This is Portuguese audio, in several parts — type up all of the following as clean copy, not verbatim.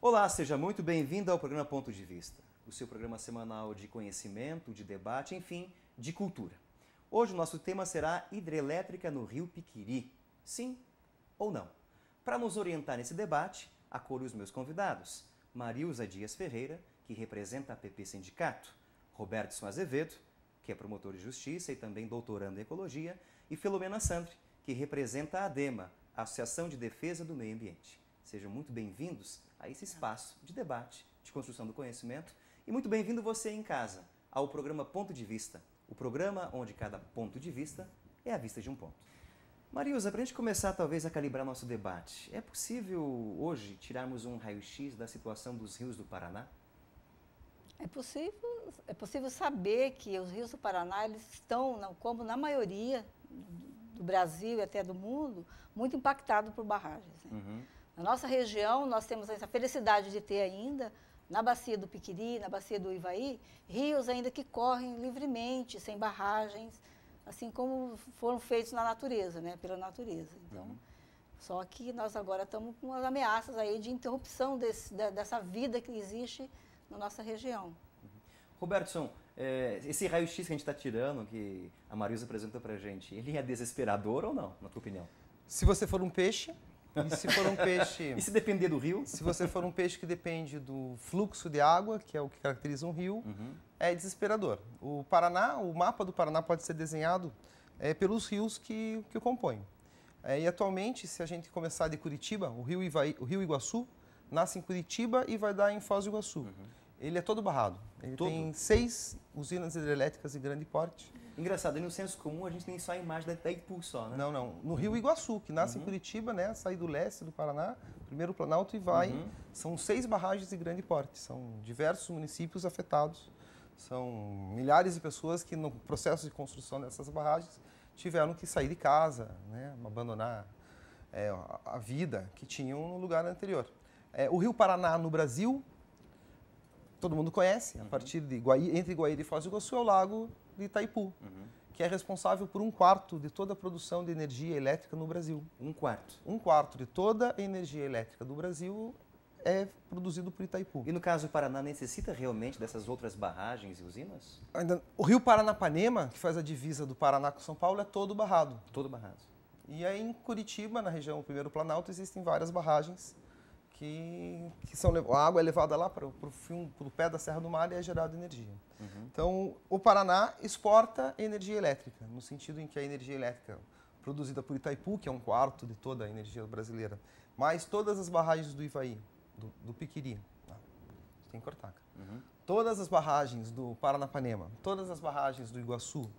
Olá, seja muito bem-vindo ao programa Ponto de Vista, o seu programa semanal de conhecimento, de debate, enfim, de cultura. Hoje o nosso tema será hidrelétrica no Rio Piquiri. Sim ou não? Para nos orientar nesse debate, acolho os meus convidados. Marilza Dias Ferreira, que representa a PP Sindicato, Robertson Azevedo, que é promotor de justiça e também doutorando em ecologia, e Filomena Sandri, que representa a ADEMA, Associação de Defesa do Meio Ambiente. Sejam muito bem-vindos a esse espaço de debate, de construção do conhecimento, e muito bem-vindo você em casa ao programa Ponto de Vista, o programa onde cada ponto de vista é a vista de um ponto. Marilza, para a gente começar talvez a calibrar nosso debate, é possível hoje tirarmos um raio-x da situação dos rios do Paraná? É possível saber que os rios do Paraná eles estão, como na maioria do Brasil e até do mundo, muito impactados por barragens. Né? Uhum. Na nossa região, nós temos essa felicidade de ter ainda, na bacia do Piquiri, na bacia do Ivaí, rios ainda que correm livremente, sem barragens, assim como foram feitos na natureza, né, pela natureza. Então, só que nós agora estamos com as ameaças aí de interrupção dessa vida que existe na nossa região. Robertson, esse raio-x que a gente está tirando, que a Marilza apresentou para a gente, ele é desesperador ou não, na tua opinião? Se você for um peixe, e se for um peixe... E se depender do rio? Se você for um peixe que depende do fluxo de água, que é o que caracteriza um rio, é desesperador. O Paraná, o mapa do Paraná pode ser desenhado pelos rios que o compõem. E atualmente, se a gente começar de Curitiba, o rio Iguaçu nasce em Curitiba e vai dar em Foz do Iguaçu. Ele é todo barrado. Ele tem 6 usinas hidrelétricas de grande porte. Engraçado, e no senso comum a gente tem só a imagem da Itaipu só, né? Não. No rio Iguaçu, que nasce em Curitiba, né? Sai do leste do Paraná, primeiro Planalto e vai. São 6 barragens de grande porte. São diversos municípios afetados. São milhares de pessoas que no processo de construção dessas barragens tiveram que sair de casa, né? Abandonar a vida que tinham no lugar anterior. O rio Paraná no Brasil, todo mundo conhece, a partir de entre Guaíra e Foz do Iguaçu é o lago de Itaipu, que é responsável por 1/4 de toda a produção de energia elétrica no Brasil. 1/4? 1/4 de toda a energia elétrica do Brasil é produzido por Itaipu. E no caso do Paraná, necessita realmente dessas outras barragens e usinas? O rio Paranapanema, que faz a divisa do Paraná com São Paulo, é todo barrado. Todo barrado. E aí em Curitiba, na região primeiro Planalto, existem várias barragens que a água é levada lá para o pé da Serra do Mar e é gerada energia. Então, o Paraná exporta energia elétrica, no sentido em que a energia elétrica produzida por Itaipu, que é 1/4 de toda a energia brasileira, mais todas as barragens do Ivaí, do Piquiri, tem que cortar. Todas as barragens do Paranapanema, todas as barragens do Iguaçu,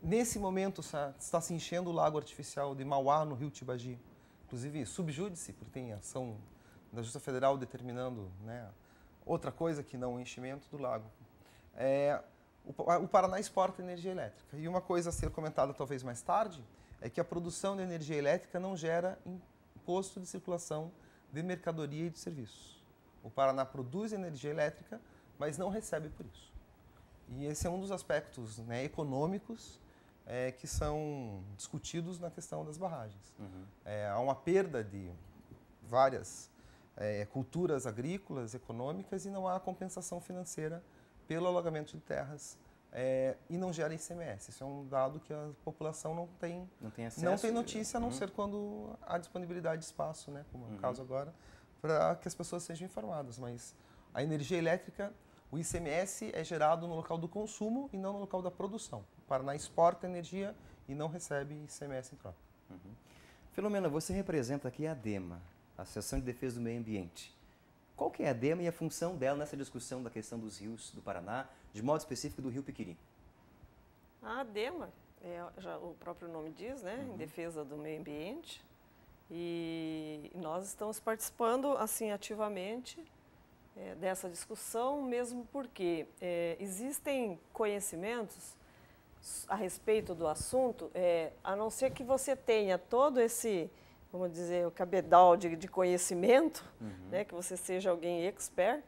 nesse momento está se enchendo o lago artificial de Mauá, no rio Tibagi. Inclusive, subjúdice, porque tem ação da Justiça Federal determinando, né, outra coisa que não o enchimento do lago. O Paraná exporta energia elétrica. E uma coisa a ser comentada talvez mais tarde é que a produção de energia elétrica não gera imposto de circulação de mercadoria e de serviços. O Paraná produz energia elétrica, mas não recebe por isso. E esse é um dos aspectos, né, econômicos que são discutidos na questão das barragens. Há uma perda de várias culturas agrícolas, econômicas, e não há compensação financeira pelo alagamento de terras e não gera ICMS. Isso é um dado que a população não tem notícia, a não ser quando há disponibilidade de espaço, né, como é o caso agora, para que as pessoas sejam informadas. Mas a energia elétrica, o ICMS é gerado no local do consumo e não no local da produção. O Paraná exporta energia e não recebe ICMS em troca. Filomena, você representa aqui a ADEMA, a Associação de Defesa do Meio Ambiente. Qual que é a ADEMA e a função dela nessa discussão da questão dos rios do Paraná, de modo específico do rio Piquiri? A ADEMA, já o próprio nome diz, né, em defesa do meio ambiente, e nós estamos participando assim ativamente dessa discussão, mesmo porque existem conhecimentos a respeito do assunto, a não ser que você tenha todo esse, vamos dizer, o cabedal de conhecimento, né, que você seja alguém expert.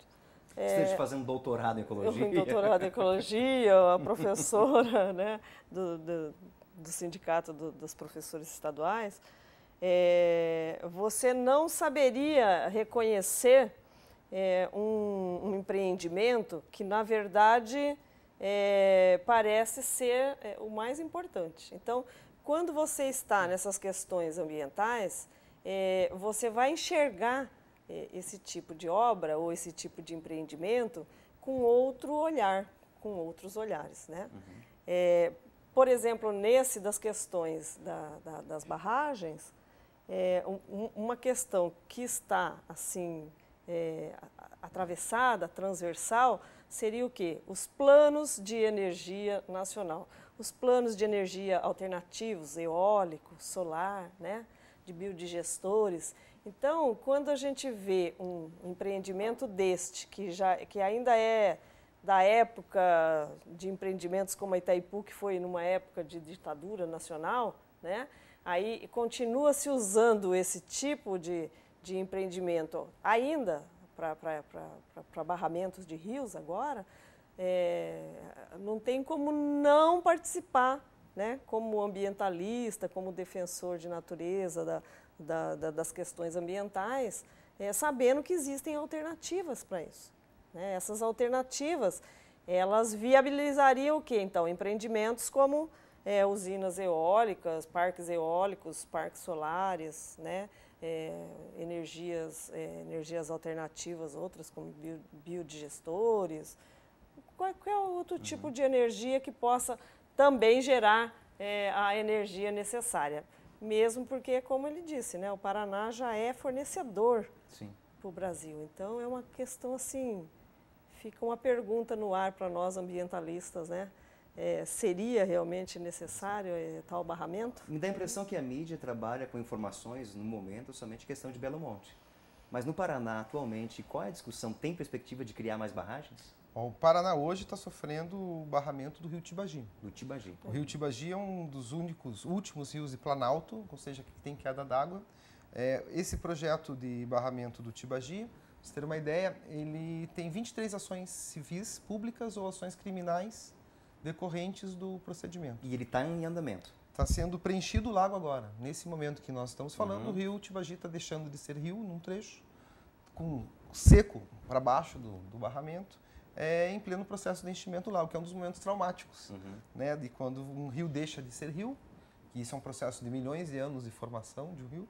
Esteja fazendo doutorado em ecologia. Um doutorado em ecologia, a professora, né, do sindicato dos professores estaduais, você não saberia reconhecer um empreendimento que, na verdade, parece ser o mais importante. Então, quando você está nessas questões ambientais, você vai enxergar esse tipo de obra ou esse tipo de empreendimento com outro olhar, com outros olhares, né? Por exemplo, nesse das questões das barragens, uma questão que está assim atravessada, transversal, seria o quê? Os planos de energia nacional, os planos de energia alternativos, eólico, solar, né? De biodigestores. Então, quando a gente vê um empreendimento deste, que ainda é da época de empreendimentos como a Itaipu, que foi numa época de ditadura nacional, né? Aí continua-se usando esse tipo de empreendimento ainda para barramentos de rios agora, não tem como não participar, né? Como ambientalista, como defensor de natureza, das questões ambientais, sabendo que existem alternativas para isso. Né? Essas alternativas, elas viabilizariam o quê? Então, empreendimentos como usinas eólicas, parques eólicos, parques solares, né? Energias alternativas, outras como biodigestores, qualquer outro tipo de energia que possa também gerar a energia necessária. Mesmo porque, como ele disse, né, o Paraná já é fornecedor para o Brasil. Então, é uma questão assim, fica uma pergunta no ar para nós ambientalistas, né? Seria realmente necessário tal barramento? Me dá a impressão que a mídia trabalha com informações, no momento, somente questão de Belo Monte. Mas no Paraná, atualmente, qual é a discussão? Tem perspectiva de criar mais barragens? O Paraná hoje está sofrendo o barramento do rio Tibagi. Do Tibagi. O rio Tibagi é um dos últimos rios de Planalto, ou seja, que tem queda d'água. Esse projeto de barramento do Tibagi, para você ter uma ideia, ele tem 23 ações civis públicas ou ações criminais decorrentes do procedimento. E ele está em andamento? Está sendo preenchido o lago agora. Nesse momento que nós estamos falando, o rio Tibagi está deixando de ser rio num trecho, com seco para baixo do barramento, em pleno processo de enchimento do lago, que é um dos momentos traumáticos, né, de quando um rio deixa de ser rio, que isso é um processo de milhões de anos de formação de um rio,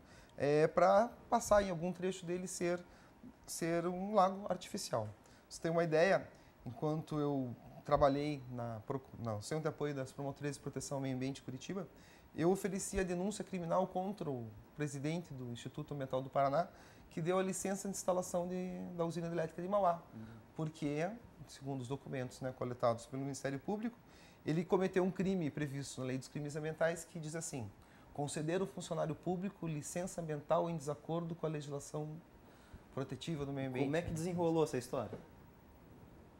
para passar em algum trecho dele ser um lago artificial. Você tem uma ideia, enquanto eu trabalhei no Centro de Apoio das Promotorias de Proteção ao Meio Ambiente de Curitiba, eu ofereci a denúncia criminal contra o presidente do Instituto Ambiental do Paraná, que deu a licença de instalação da usina elétrica de Mauá, porque, segundo os documentos, né, coletados pelo Ministério Público, ele cometeu um crime previsto na Lei dos Crimes Ambientais que diz assim: conceder ao funcionário público licença ambiental em desacordo com a legislação protetiva do meio ambiente. Como é que desenrolou essa história?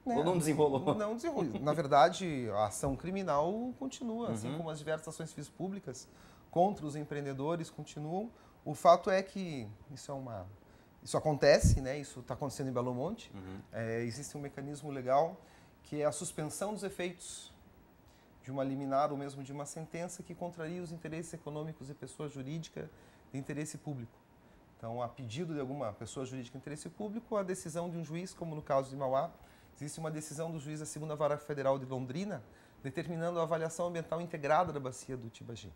Ou não desenrolou? Não desenrolou. Na verdade, a ação criminal continua, assim como as diversas ações civis públicas contra os empreendedores continuam. O fato é que isso acontece, né? Isso está acontecendo em Belo Monte. Existe um mecanismo legal que é a suspensão dos efeitos de uma liminar ou mesmo de uma sentença que contraria os interesses econômicos de pessoa jurídica de interesse público. Então, a pedido de alguma pessoa jurídica de interesse público, a decisão de um juiz, como no caso de Mauá, existe uma decisão do juiz da 2ª Vara Federal de Londrina determinando a avaliação ambiental integrada da bacia do Tibagi,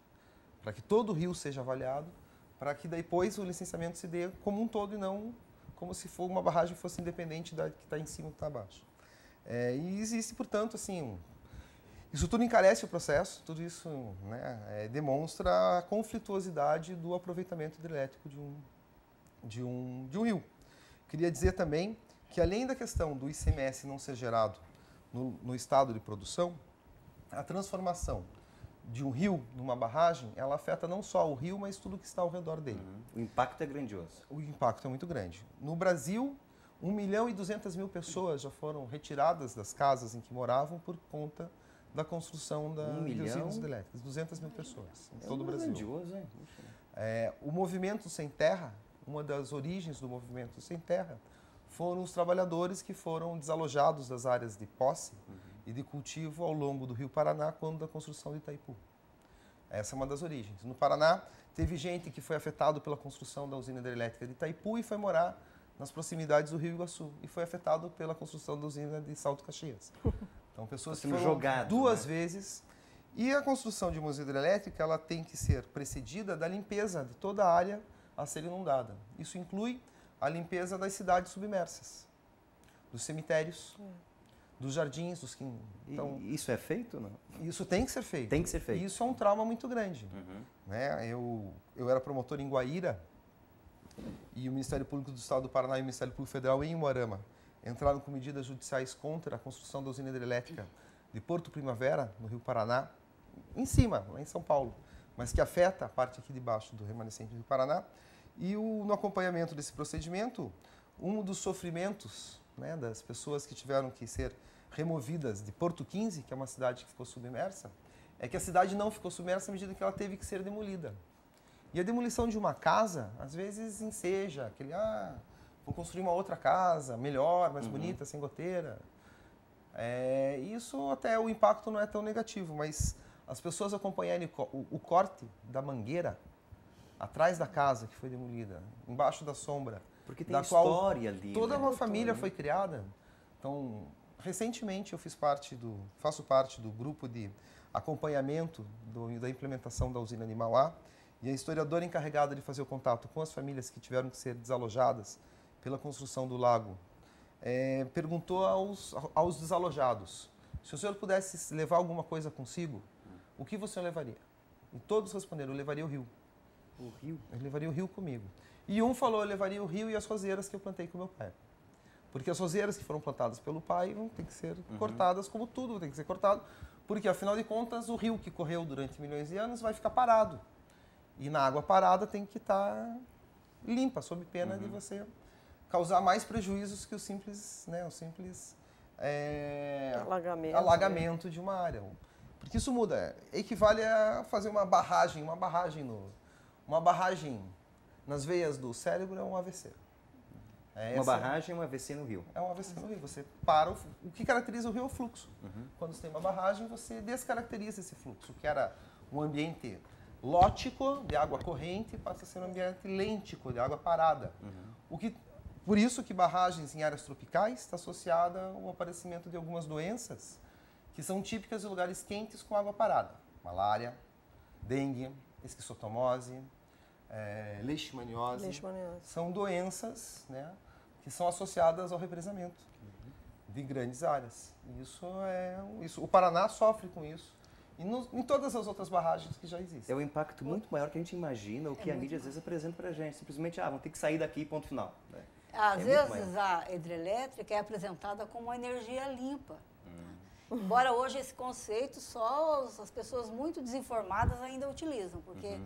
para que todo o rio seja avaliado, para que depois o licenciamento se dê como um todo e não como se for uma barragem fosse independente da que está em cima e que está abaixo. E existe, portanto, assim, isso tudo encarece o processo, tudo isso, né, demonstra a conflituosidade do aproveitamento hidrelétrico de um rio. Queria dizer também que, além da questão do ICMS não ser gerado no estado de produção, a transformação de um rio numa barragem, ela afeta não só o rio, mas tudo que está ao redor dele. O impacto é grandioso. O impacto é muito grande. No Brasil, 1.200.000 pessoas já foram retiradas das casas em que moravam por conta da construção das usinas elétricas. 200.000 pessoas em todo o Brasil. Grandioso, hein? O movimento sem terra, uma das origens do movimento sem terra, foram os trabalhadores que foram desalojados das áreas de posse e de cultivo ao longo do Rio Paraná quando da construção de Itaipu. Essa é uma das origens. No Paraná, teve gente que foi afetado pela construção da usina hidrelétrica de Itaipu e foi morar nas proximidades do Rio Iguaçu e foi afetado pela construção da usina de Salto Caxias. Então, pessoas que foram duas vezes. E a construção de uma usina hidrelétrica, ela tem que ser precedida da limpeza de toda a área a ser inundada. Isso inclui a limpeza das cidades submersas, dos cemitérios, dos jardins, dos que... Então, isso é feito, não? Isso tem que ser feito. Tem que ser feito. E isso é um trauma muito grande. Né? Eu era promotor em Guaíra e o Ministério Público do Estado do Paraná e o Ministério Público Federal em Umuarama entraram com medidas judiciais contra a construção da usina hidrelétrica de Porto Primavera, no Rio Paraná, em cima, lá em São Paulo, mas que afeta a parte aqui de baixo do remanescente do Rio Paraná. E no acompanhamento desse procedimento, um dos sofrimentos, né, das pessoas que tiveram que ser removidas de Porto 15, que é uma cidade que ficou submersa, é que a cidade não ficou submersa à medida que ela teve que ser demolida. E a demolição de uma casa, às vezes, enseja aquele, vou construir uma outra casa, melhor, mais bonita, sem goteira. Isso até o impacto não é tão negativo, mas as pessoas acompanharem o corte da mangueira atrás da casa que foi demolida, embaixo da sombra, porque tem da história qual ali. Toda uma família foi criada. Então, recentemente eu faço parte do grupo de acompanhamento da implementação da usina de Mauá, e a historiadora encarregada de fazer o contato com as famílias que tiveram que ser desalojadas pela construção do lago, perguntou aos desalojados, se o senhor pudesse levar alguma coisa consigo, o que você levaria? E todos responderam, eu levaria o rio. O rio? Eu levaria o rio comigo. E um falou, eu levaria o rio e as roseiras que eu plantei com meu pai. Porque as roseiras que foram plantadas pelo pai vão ter que ser cortadas, como tudo tem que ser cortado, porque afinal de contas o rio que correu durante milhões de anos vai ficar parado. E na água parada tem que estar limpa, sob pena de você causar mais prejuízos que o simples alagamento de uma área. Porque isso muda, equivale a fazer uma barragem nas veias do cérebro é um AVC. Uma barragem é um AVC no rio. É um AVC no rio. Você para o que caracteriza o rio é o fluxo. Quando você tem uma barragem, você descaracteriza esse fluxo, que era um ambiente lótico, de água corrente, passa a ser um ambiente lêntico, de água parada. Por isso que barragens em áreas tropicais está associada ao aparecimento de algumas doenças que são típicas de lugares quentes com água parada. Malária, dengue, esquistotomose, leishmaniose. São doenças, né, que são associadas ao represamento de grandes áreas. Isso. O Paraná sofre com isso. E em todas as outras barragens que já existem. É um impacto muito maior que a gente imagina, o que a mídia às vezes apresenta para a gente. Simplesmente, vão ter que sair daqui, ponto final. Né? Às vezes a hidrelétrica é apresentada como uma energia limpa. Embora hoje esse conceito só as pessoas muito desinformadas ainda utilizam, porque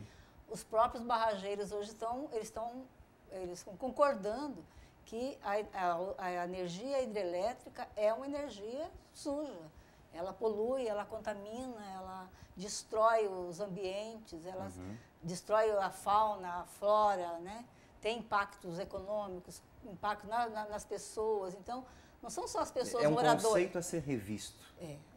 os próprios barrageiros hoje estão concordando que a energia hidrelétrica é uma energia suja. Ela polui, ela contamina, ela destrói os ambientes, ela destrói a fauna, a flora, né? Tem impactos econômicos, impacto nas pessoas. Então, não são só as pessoas moradoras. É um conceito a ser revisto.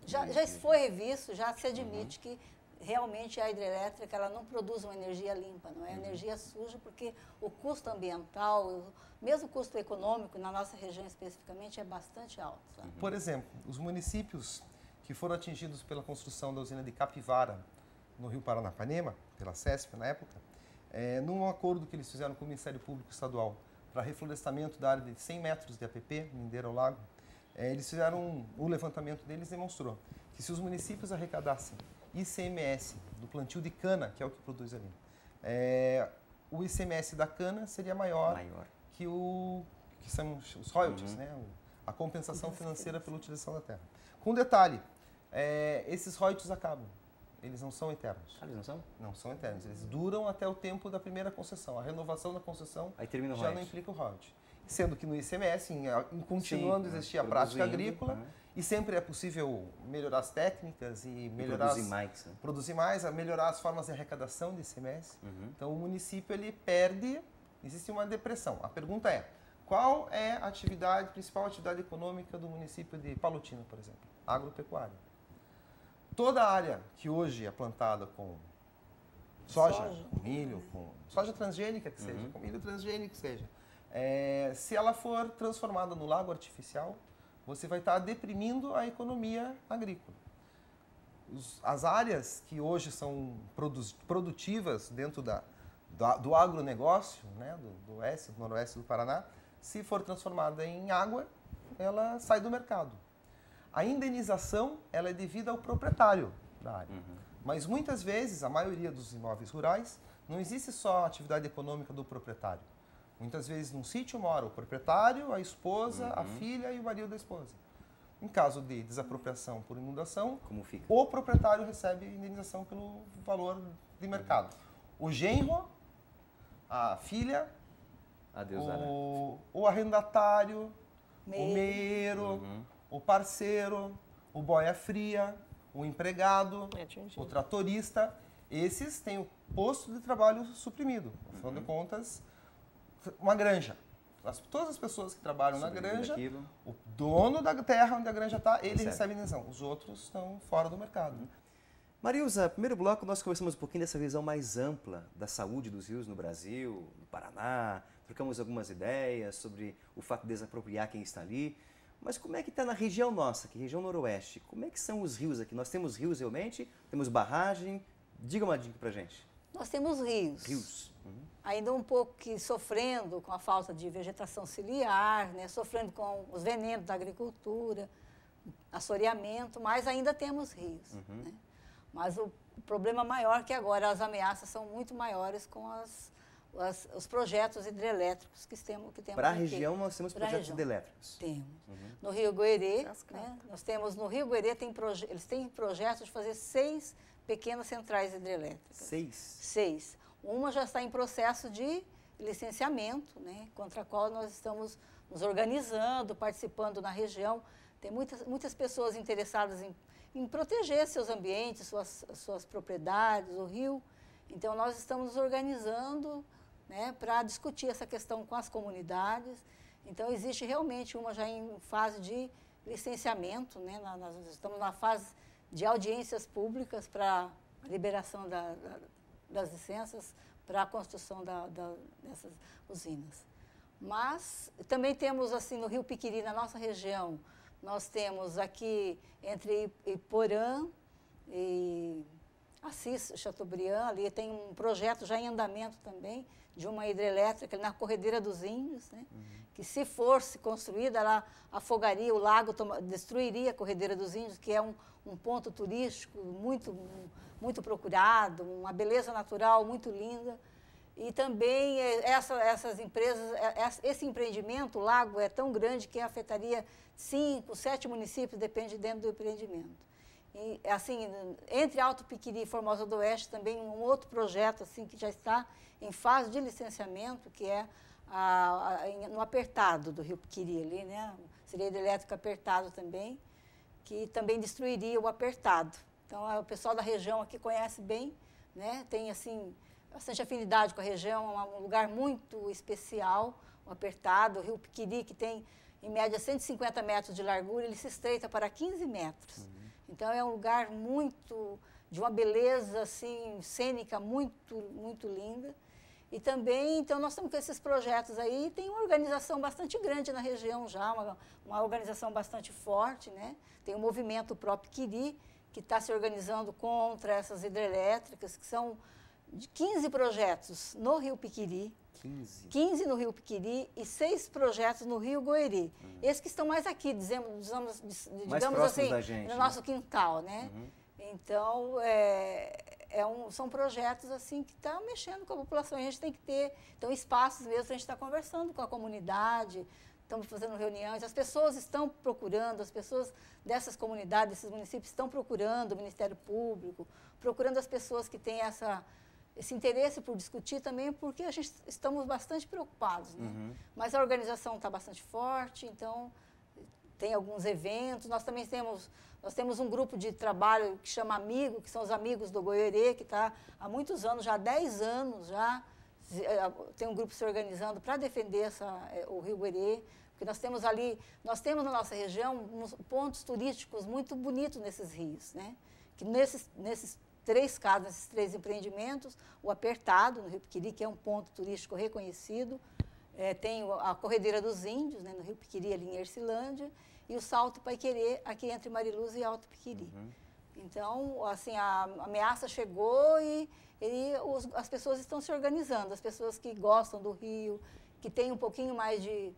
Já foi revisto, já se admite que realmente a hidrelétrica ela não produz uma energia limpa, não é energia suja, porque o custo ambiental, mesmo o custo econômico, na nossa região especificamente, é bastante alto. Sabe? Por exemplo, os municípios que foram atingidos pela construção da usina de Capivara, no Rio Paranapanema, pela CESP na época, num acordo que eles fizeram com o Ministério Público Estadual para reflorestamento da área de 100 metros de APP, Mindeira ao Lago, eles fizeram o levantamento deles e demonstrou que se os municípios arrecadassem ICMS do plantio de cana, que é o que produz ali, o ICMS da cana seria maior. Que são os royalties, né? A compensação financeira pela utilização da terra. Com detalhe, esses royalties acabam. Eles não são eternos. Eles não são? Não são eternos. Eles duram até o tempo da primeira concessão. A renovação da concessão já não implica o royalty. Sendo que no ICMS, continuando a existir a prática agrícola, e sempre é possível melhorar as técnicas e produzir mais, melhorar as formas de arrecadação de ICMS. Então o município ele perde, existe uma depressão. A pergunta é, qual é a principal atividade econômica do município de Palotina, por exemplo? Agropecuária. Toda a área que hoje é plantada com soja, com milho, com soja transgênica que seja, com milho transgênico que seja, Se ela for transformada no lago artificial, você vai estar deprimindo a economia agrícola. As áreas que hoje são produtivas dentro do agronegócio, né, do oeste, do noroeste do Paraná, se for transformada em água, ela sai do mercado. A indenização ela é devida ao proprietário da área. Mas muitas vezes, a maioria dos imóveis rurais, não existe só a atividade econômica do proprietário. Muitas vezes, num sítio mora o proprietário, a esposa, a filha e o marido da esposa. Em caso de desapropriação por inundação, Como fica? o proprietário recebe indenização pelo valor de mercado. O genro, a filha, Adeus, o arrendatário, o meeiro, o parceiro, o boia fria, o empregado, o tratorista. Esses têm o posto de trabalho suprimido. Afinal de contas, uma granja. Todas as pessoas que trabalham na granja, o dono da terra onde a granja está, ele recebe indenização. Os outros estão fora do mercado. Marilza, no primeiro bloco nós conversamos um pouquinho dessa visão mais ampla da saúde dos rios no Brasil, no Paraná, trocamos algumas ideias sobre o fato de desapropriar quem está ali. Mas como é que está na região nossa, que é a região noroeste? Como é que são os rios aqui? Nós temos rios realmente? Temos barragem? Diga uma dica pra gente. Nós temos rios. Rios. Ainda um pouco que sofrendo com a falta de vegetação ciliar, né? Sofrendo com os venenos da agricultura, assoreamento, mas ainda temos rios. Né? Mas o problema maior é que agora as ameaças são muito maiores com os projetos hidrelétricos que temos Para a região nós temos projetos hidrelétricos. Temos. No Rio Guairê, né? Nós temos no Rio Guairê, eles têm projetos de fazer 6 pequenas centrais hidrelétricas. 6. Uma já está em processo de licenciamento, né, contra a qual nós estamos nos organizando, participando na região. Tem muitas pessoas interessadas em proteger seus ambientes, suas propriedades, o rio. Então, nós estamos nos organizando, né, para discutir essa questão com as comunidades. Então, existe realmente uma já em fase de licenciamento, né, nós estamos na fase de audiências públicas para a liberação das licenças para a construção dessas usinas. Mas também temos, assim, no Rio Piquiri, na nossa região, nós temos aqui entre Iporã e Assis, Chateaubriand, ali tem um projeto já em andamento também, de uma hidrelétrica na Corredeira dos Índios, né? Que se fosse construída, ela afogaria o lago, destruiria a Corredeira dos Índios, que é um ponto turístico muito procurado, uma beleza natural muito linda. E também essas empresas, esse empreendimento, o lago é tão grande que afetaria 5, 7 municípios, depende dentro do empreendimento. E, assim, entre Alto Piquiri e Formosa do Oeste, também um outro projeto assim, que já está em fase de licenciamento, que é no apertado do Rio Piquiri, ali, né? Seria hidrelétrico apertado também, que também destruiria o apertado. Então, o pessoal da região aqui conhece bem, né? Tem, assim, bastante afinidade com a região, é um lugar muito especial, o apertado, o Rio Piquiri, que tem, em média, 150 metros de largura, ele se estreita para 15 metros. Então, é um lugar de uma beleza, assim, cênica muito linda. E também, então, nós estamos com esses projetos aí, tem uma organização bastante grande na região já, uma organização bastante forte, né? Tem o movimento próprio Piquiri, que está se organizando contra essas hidrelétricas, que são 15 projetos no Rio Piquiri, 15 no Rio Piquiri e 6 projetos no Rio Goerê. Esses que estão mais aqui, digamos assim, da gente, no nosso quintal, né? Então, são projetos assim que estão mexendo com a população. A gente tem que ter, então, espaços mesmo, a gente está conversando com a comunidade, estamos fazendo reuniões, as pessoas estão procurando, as pessoas dessas comunidades, desses municípios estão procurando o Ministério Público, procurando as pessoas que têm esse interesse por discutir também, porque a gente estamos bastante preocupados, né? Mas a organização está bastante forte, então tem alguns eventos. Nós também temos um grupo de trabalho que chama Amigo, que são os amigos do Goiorê, que está há muitos anos, já há 10 anos já, tem um grupo se organizando para defender o Rio Goiorê, porque nós temos na nossa região uns pontos turísticos muito bonitos nesses rios, né? Que nesses 3 casos, nesses 3 empreendimentos, o Apertado, no Rio Piquiri, que é um ponto turístico reconhecido, tem a Corredeira dos Índios, né, no Rio Piquiri, ali em Ercilândia, e o Salto Paiquerê, aqui entre Mariluz e Alto Piquiri. Então, assim, a ameaça chegou e as pessoas estão se organizando, as pessoas que gostam do rio, que têm um pouquinho mais de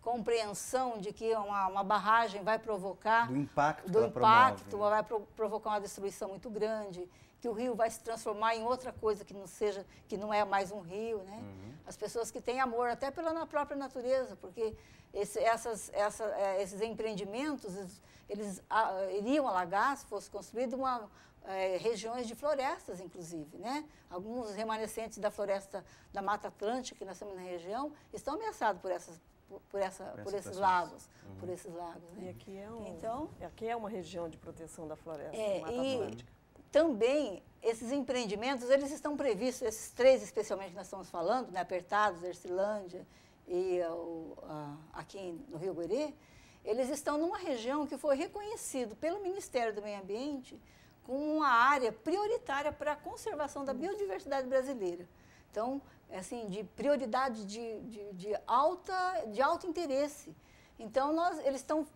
compreensão de que uma barragem vai provocar... Do impacto que ela promove, né? vai provocar uma destruição muito grande, que o rio vai se transformar em outra coisa que não é mais um rio, né? As pessoas que têm amor até pela própria natureza, porque esses empreendimentos, eles iriam alagar, se fosse construído, regiões de florestas, inclusive, né? Alguns remanescentes da floresta da Mata Atlântica, que nós temos na região, estão ameaçados por esses lagos, né? E aqui é uma região de proteção da floresta, Mata Atlântica. Também, esses empreendimentos, eles estão previstos, esses 3 especialmente que nós estamos falando, né, Apertados, Ercilândia e aqui no Rio Guerê, eles estão numa região que foi reconhecido pelo Ministério do Meio Ambiente como uma área prioritária para a conservação da biodiversidade brasileira. Então, assim, de prioridade de alto interesse. Então, eles estão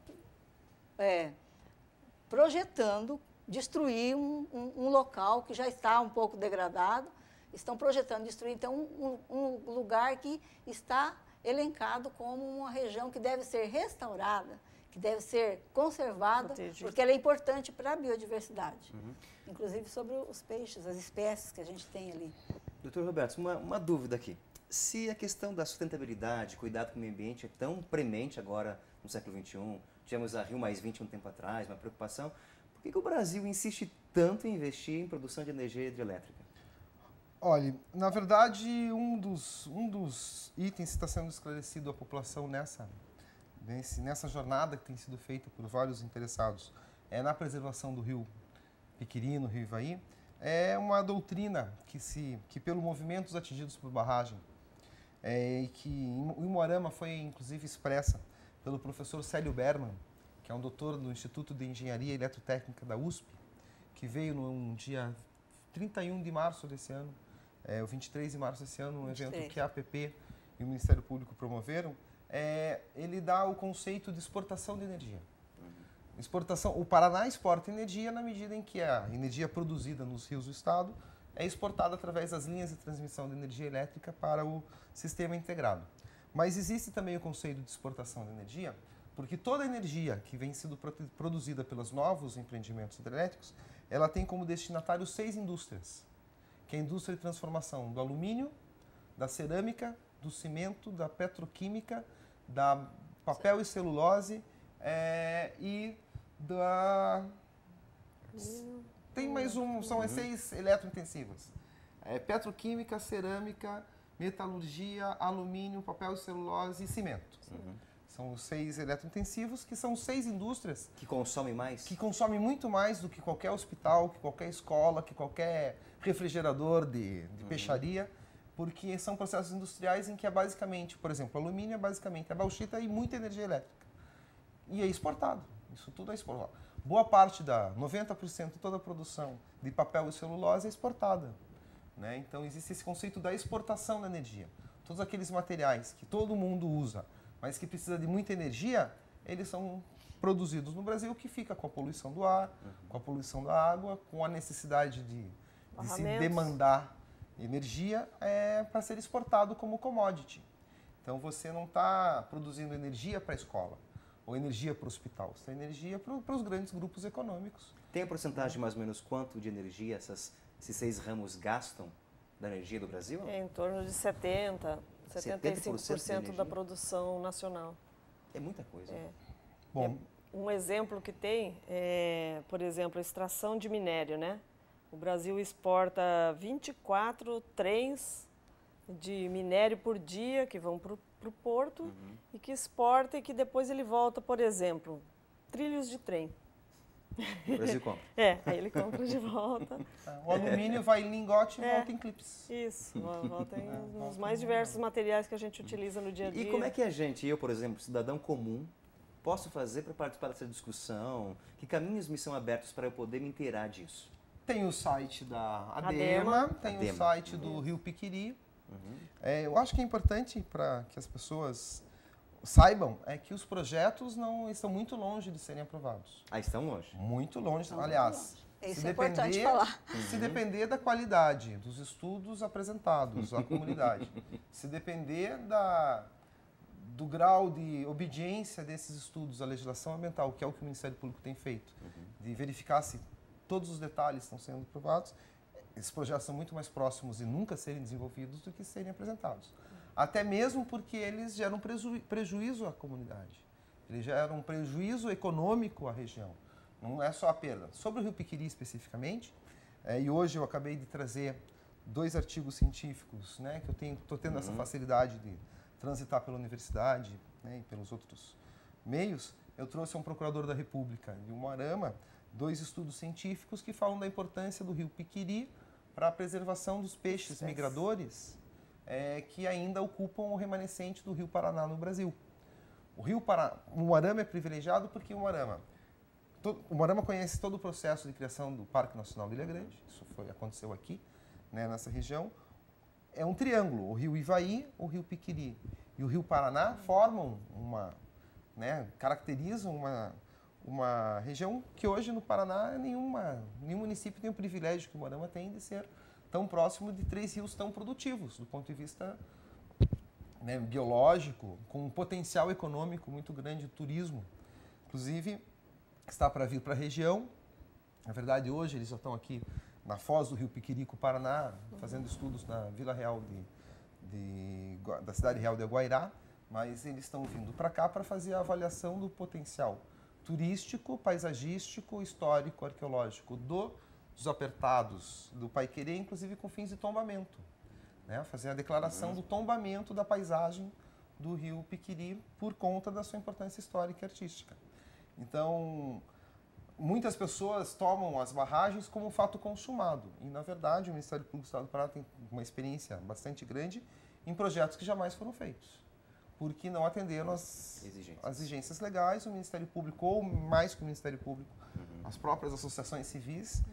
projetando destruir um local que já está um pouco degradado, estão projetando destruir, então, um lugar que está elencado como uma região que deve ser restaurada, que deve ser conservada, porque ela é importante para a biodiversidade, inclusive sobre os peixes, as espécies que a gente tem ali. Doutor Roberto, uma dúvida aqui. Se a questão da sustentabilidade, cuidado com o meio ambiente é tão premente agora no século XXI, tivemos a Rio um tempo atrás, uma preocupação, por que o Brasil insiste tanto em investir em produção de energia hidrelétrica? Olha, na verdade, um dos itens que está sendo esclarecido à população nessa jornada que tem sido feita por vários interessados na preservação do rio Piquiri, no rio Ivaí, é uma doutrina que pelo movimentos atingidos por barragem, e que em Umuarama foi inclusive expressa pelo professor Célio Berman, que é um doutor do Instituto de Engenharia Eletrotécnica da USP, que veio no dia 31 de março desse ano, o 23 de março desse ano, um evento que a APP e o Ministério Público promoveram. Ele dá o conceito de exportação de energia. O Paraná exporta energia na medida em que a energia produzida nos rios do estado é exportada através das linhas de transmissão de energia elétrica para o sistema integrado. Mas existe também o conceito de exportação de energia, porque toda a energia que vem sendo produzida pelos novos empreendimentos hidrelétricos, ela tem como destinatário 6 indústrias, que é a indústria de transformação do alumínio, da cerâmica, do cimento, da petroquímica, da papel e celulose e da... Tem mais são as 6 eletrointensivas. Petroquímica, cerâmica, metalurgia, alumínio, papel e celulose e cimento. São os 6 eletrointensivos, que são 6 indústrias... Que consomem mais? Que consomem muito mais do que qualquer hospital, que qualquer escola, que qualquer refrigerador de peixaria, porque são processos industriais em que é basicamente, por exemplo, alumínio é basicamente a bauxita e muita energia elétrica. E é exportado. Isso tudo é exportado. Boa parte 90% de toda a produção de papel e celulose é exportada, né? Então existe esse conceito da exportação da energia. Todos aqueles materiais que todo mundo usa, mas que precisa de muita energia, eles são produzidos no Brasil, que fica com a poluição do ar, com a poluição da água, com a necessidade de se demandar energia para ser exportado como commodity. Então você não está produzindo energia para a escola ou energia para o hospital, você tem energia para os grandes grupos econômicos. Tem a porcentagem mais ou menos quanto de energia esses 6 ramos gastam da energia do Brasil? Em torno de 75% da produção nacional. É muita coisa. Bom, um exemplo que tem é, por exemplo, a extração de minério, né? O Brasil exporta 24 trens de minério por dia que vão para o porto e que exporta e que depois ele volta, por exemplo, trilhos de trem. O Brasil compra. Aí ele compra de volta. O alumínio vai em lingote e volta em clipes. Isso, volta nos mais diversos materiais que a gente utiliza no dia a dia. E como é que a gente, eu, por exemplo, cidadão comum, posso fazer para participar dessa discussão? Que caminhos me são abertos para eu poder me inteirar disso? Tem o site da ADEMA, tem o site do Rio Piquiri, Eu acho que é importante para que as pessoas saibam que os projetos não estão muito longe de serem aprovados. Estão longe? Muito longe. Estão Aliás, muito longe. Isso é importante falar. Se depender da qualidade dos estudos apresentados à comunidade, se depender do grau de obediência desses estudos à legislação ambiental, que é o que o Ministério Público tem feito, de verificar se todos os detalhes estão sendo aprovados, esses projetos são muito mais próximos de nunca serem desenvolvidos do que serem apresentados. Até mesmo porque eles geram prejuízo à comunidade. Eles geram um prejuízo econômico à região. Não é só a perda. Sobre o Rio Piquiri especificamente, e hoje eu acabei de trazer 2 artigos científicos, né, que eu estou tendo essa facilidade de transitar pela universidade, né, e pelos outros meios. Eu trouxe a um procurador da República de Umuarama 2 estudos científicos que falam da importância do Rio Piquiri para a preservação dos peixes migradores que ainda ocupam o remanescente do Rio Paraná no Brasil. O Umuarama é privilegiado porque o Umuarama conhece todo o processo de criação do Parque Nacional de Ilha Grande. Isso aconteceu aqui, né, nessa região. É um triângulo, o Rio Ivaí, o Rio Piquiri e o Rio Paraná formam caracterizam uma região que hoje no Paraná nenhum município tem o privilégio que o Umuarama tem de ser tão próximo de 3 rios tão produtivos do ponto de vista, né, biológico, com um potencial econômico muito grande de turismo. Inclusive, está para vir para a região. Na verdade, hoje eles já estão aqui na foz do Rio Piquirico, Paraná, fazendo estudos na Vila Real da Cidade Real de Aguairá, mas eles estão vindo para cá para fazer a avaliação do potencial turístico, paisagístico, histórico, arqueológico dos apertados do Paiquerê, inclusive com fins de tombamento, né? Fazer a declaração do tombamento da paisagem do Rio Piquiri por conta da sua importância histórica e artística. Então, muitas pessoas tomam as barragens como um fato consumado. E, na verdade, o Ministério Público do Estado do Paraná tem uma experiência bastante grande em projetos que jamais foram feitos, porque não atenderam as exigências legais. O Ministério Público, ou mais que o Ministério Público, as próprias associações civis.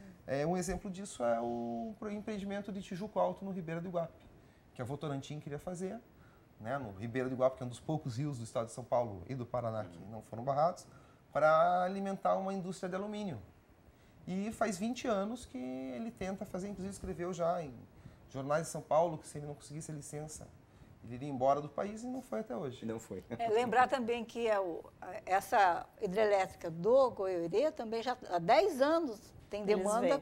Um exemplo disso é o empreendimento de Tijuco Alto no Ribeira do Iguape, que a Votorantim queria fazer, né, no Ribeira do Iguape, que é um dos poucos rios do estado de São Paulo e do Paraná que não foram barrados, para alimentar uma indústria de alumínio. E faz 20 anos que ele tenta fazer, inclusive escreveu já em jornais de São Paulo que se ele não conseguisse a licença, ele iria embora do país, e não foi até hoje. Não foi. Lembrar também que essa hidrelétrica do Goiôerê também já há 10 anos tem demanda,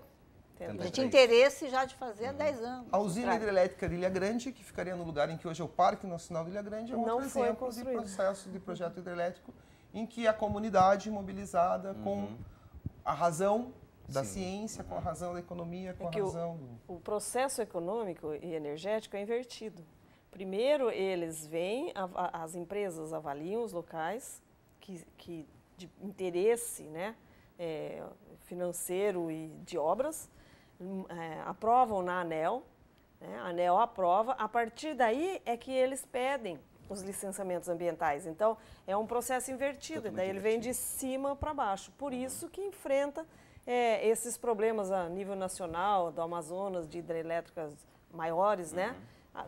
tinha interesse já de fazer há 10 anos. A usina hidrelétrica de Ilha Grande, que ficaria no lugar em que hoje é o Parque Nacional de Ilha Grande, é um outro exemplo de processo de projeto hidrelétrico em que a comunidade mobilizada com a razão da ciência, com a razão da economia, com a razão o processo econômico e energético é invertido. Primeiro, eles vêm, as empresas avaliam os locais que de interesse, né, financeiro e de obras, aprovam na ANEEL, né, a ANEEL aprova, a partir daí é que eles pedem os licenciamentos ambientais. Então, é um processo invertido, daí ele vem de cima para baixo. Por isso que enfrenta esses problemas a nível nacional, do Amazonas, de hidrelétricas maiores, né?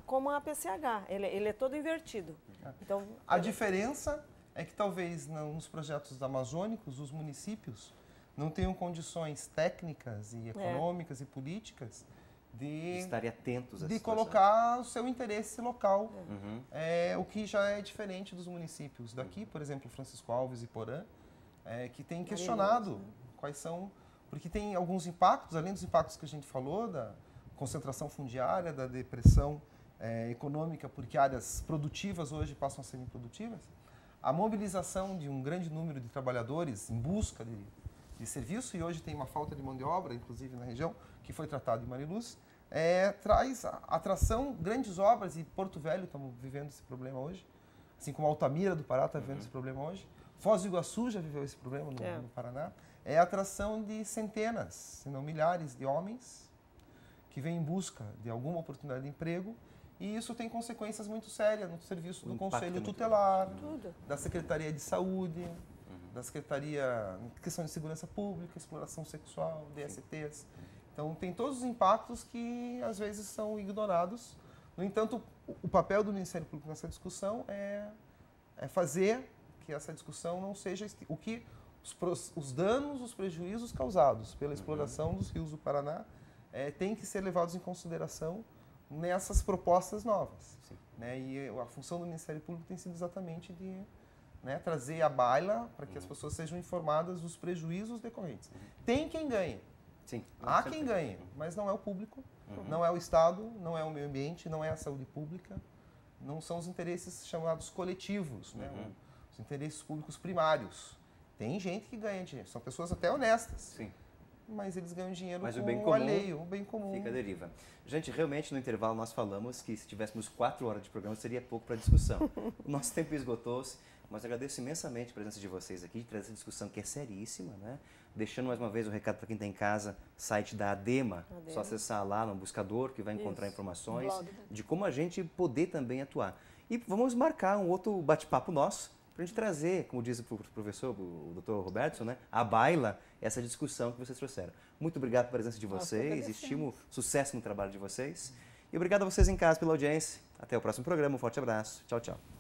Como a PCH, ele é todo invertido. Então, a diferença é que talvez nos projetos amazônicos os municípios não tenham condições técnicas e econômicas e políticas de estarem atentos a de colocar o seu interesse local, o que já é diferente dos municípios daqui, por exemplo, Francisco Alves e Porã, que tem questionado quais são, porque tem alguns impactos, além dos impactos que a gente falou, da concentração fundiária, da depressão econômica, porque áreas produtivas hoje passam a ser improdutivas, a mobilização de um grande número de trabalhadores em busca de serviço, e hoje tem uma falta de mão de obra, inclusive na região, que foi tratado em Mariluz, traz atração, grandes obras, e Porto Velho estamos vivendo esse problema hoje, assim como Altamira do Pará está vivendo esse problema hoje, Foz do Iguaçu já viveu esse problema no Paraná, é a atração de centenas, se não milhares de homens que vêm em busca de alguma oportunidade de emprego, e isso tem consequências muito sérias no serviço do Conselho Tutelar, da Secretaria de Saúde, da Secretaria de Questão de Segurança Pública, Exploração Sexual, DSTs. Então, tem todos os impactos que, às vezes, são ignorados No entanto, o papel do Ministério Público nessa discussão é fazer que essa discussão não seja o que os danos, os prejuízos causados pela exploração dos rios do Paraná têm que ser levados em consideração nessas propostas novas. Né? E a função do Ministério Público tem sido exatamente de trazer à baila para que as pessoas sejam informadas dos prejuízos decorrentes. Tem quem ganhe. Sim, há quem ganhe, mas não é o público, não é o Estado, não é o meio ambiente, não é a saúde pública, não são os interesses chamados coletivos, né? Os interesses públicos primários. Tem gente que ganha dinheiro, são pessoas até honestas. Sim. Mas eles ganham dinheiro mas com o bem o comum alheio, o bem comum. Fica à deriva. Gente, realmente no intervalo nós falamos que se tivéssemos 4 horas de programa seria pouco para discussão. O nosso tempo esgotou-se, mas agradeço imensamente a presença de vocês aqui, de trazer essa discussão que é seríssima, né? Deixando mais uma vez o recado para quem está em casa, site da ADEMA, só acessar lá no buscador que vai encontrar informações de como a gente poder também atuar. E vamos marcar um outro bate-papo nosso, para a gente trazer, como diz o professor, o doutor Robertson, né, à baila essa discussão que vocês trouxeram. Muito obrigado pela presença de vocês, estimo sucesso no trabalho de vocês. E obrigado a vocês em casa pela audiência. Até o próximo programa, um forte abraço. Tchau, tchau.